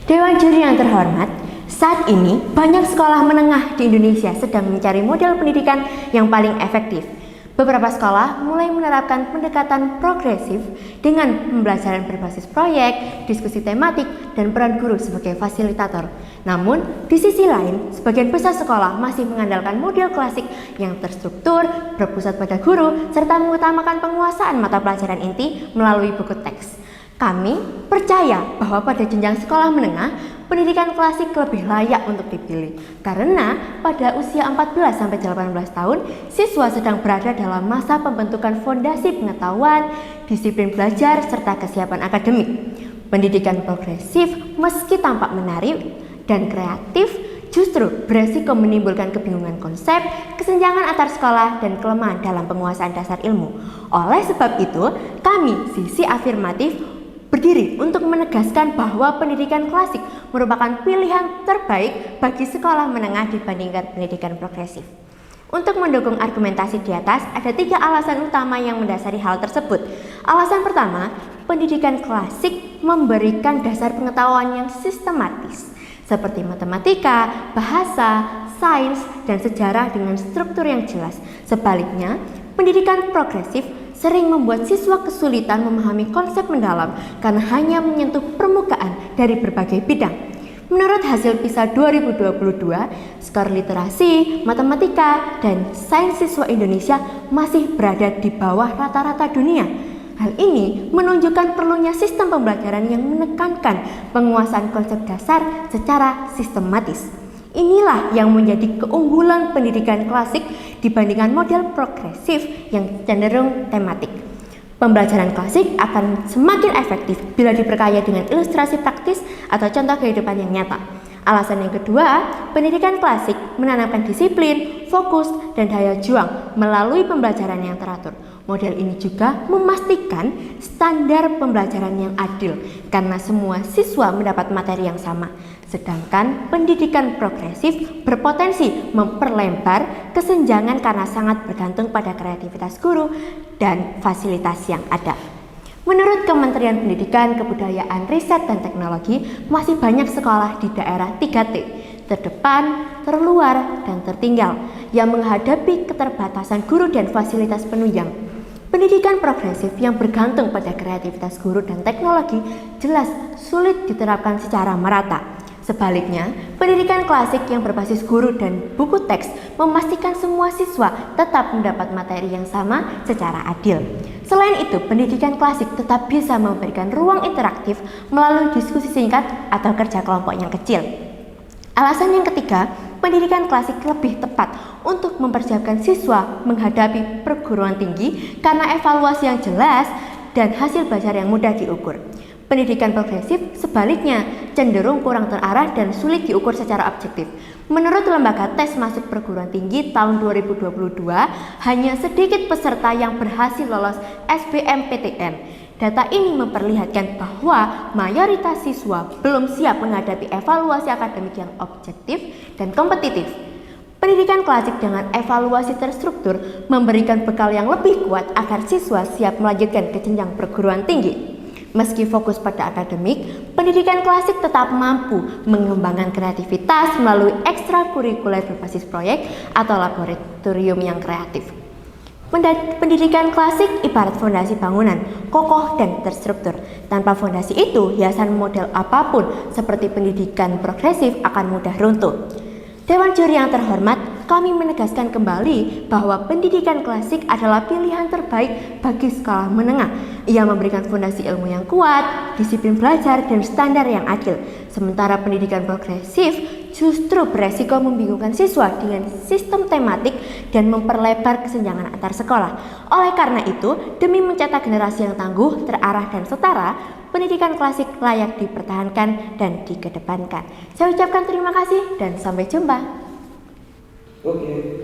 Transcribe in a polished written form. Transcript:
Dewan Juri yang terhormat, saat ini banyak sekolah menengah di Indonesia sedang mencari model pendidikan yang paling efektif. Beberapa sekolah mulai menerapkan pendekatan progresif dengan pembelajaran berbasis proyek, diskusi tematik, dan peran guru sebagai fasilitator. Namun, di sisi lain, sebagian besar sekolah masih mengandalkan model klasik yang terstruktur, berpusat pada guru, serta mengutamakan penguasaan mata pelajaran inti melalui buku teks. Kami percaya bahwa pada jenjang sekolah menengah, pendidikan klasik lebih layak untuk dipilih. Karena pada usia 14-18 tahun, siswa sedang berada dalam masa pembentukan fondasi pengetahuan, disiplin belajar, serta kesiapan akademik. Pendidikan progresif meski tampak menarik dan kreatif, justru beresiko menimbulkan kebingungan konsep, kesenjangan antar sekolah, dan kelemahan dalam penguasaan dasar ilmu. Oleh sebab itu, kami, Sisi Afirmatif, berdiri untuk menegaskan bahwa pendidikan klasik merupakan pilihan terbaik bagi sekolah menengah dibandingkan pendidikan progresif. Untuk mendukung argumentasi di atas, ada 3 alasan utama yang mendasari hal tersebut. Alasan pertama, pendidikan klasik memberikan dasar pengetahuan yang sistematis, seperti matematika, bahasa, sains, dan sejarah dengan struktur yang jelas. Sebaliknya, pendidikan progresif sering membuat siswa kesulitan memahami konsep mendalam karena hanya menyentuh permukaan dari berbagai bidang. Menurut hasil PISA 2022, skor literasi, matematika, dan sains siswa Indonesia masih berada di bawah rata-rata dunia. Hal ini menunjukkan perlunya sistem pembelajaran yang menekankan penguasaan konsep dasar secara sistematis. Inilah yang menjadi keunggulan pendidikan klasik dibandingkan model progresif yang cenderung tematik. Pembelajaran klasik akan semakin efektif bila diperkaya dengan ilustrasi praktis atau contoh kehidupan yang nyata. Alasan yang kedua, pendidikan klasik menanamkan disiplin, fokus, dan daya juang melalui pembelajaran yang teratur. Model ini juga memastikan standar pembelajaran yang adil karena semua siswa mendapat materi yang sama. Sedangkan pendidikan progresif berpotensi memperlebar kesenjangan karena sangat bergantung pada kreativitas guru dan fasilitas yang ada. Menurut Kementerian Pendidikan, Kebudayaan, Riset, dan Teknologi, masih banyak sekolah di daerah 3T, terdepan, terluar, dan tertinggal, yang menghadapi keterbatasan guru dan fasilitas penunjang. Pendidikan progresif yang bergantung pada kreativitas guru dan teknologi jelas sulit diterapkan secara merata. Sebaliknya, pendidikan klasik yang berbasis guru dan buku teks memastikan semua siswa tetap mendapat materi yang sama secara adil. Selain itu, pendidikan klasik tetap bisa memberikan ruang interaktif melalui diskusi singkat atau kerja kelompok yang kecil. Alasan yang ketiga, pendidikan klasik lebih tepat untuk mempersiapkan siswa menghadapi perguruan tinggi karena evaluasi yang jelas dan hasil belajar yang mudah diukur. Pendidikan progresif sebaliknya cenderung kurang terarah dan sulit diukur secara objektif. Menurut lembaga tes masuk perguruan tinggi tahun 2022, hanya sedikit peserta yang berhasil lolos SBMPTN. Data ini memperlihatkan bahwa mayoritas siswa belum siap menghadapi evaluasi akademik yang objektif dan kompetitif. Pendidikan klasik dengan evaluasi terstruktur memberikan bekal yang lebih kuat agar siswa siap melanjutkan ke jenjang perguruan tinggi. Meski fokus pada akademik, pendidikan klasik tetap mampu mengembangkan kreativitas melalui ekstrakurikuler berbasis proyek atau laboratorium yang kreatif. Pendidikan klasik ibarat fondasi bangunan, kokoh dan terstruktur. Tanpa fondasi itu, hiasan model apapun seperti pendidikan progresif akan mudah runtuh. Dewan Juri yang terhormat, kami menegaskan kembali bahwa pendidikan klasik adalah pilihan terbaik bagi sekolah menengah. Ia memberikan fondasi ilmu yang kuat, disiplin belajar, dan standar yang adil. Sementara pendidikan progresif justru beresiko membingungkan siswa dengan sistem tematik dan memperlebar kesenjangan antar sekolah. Oleh karena itu, demi mencetak generasi yang tangguh, terarah, dan setara, pendidikan klasik layak dipertahankan dan dikedepankan. Saya ucapkan terima kasih dan sampai jumpa. Oke.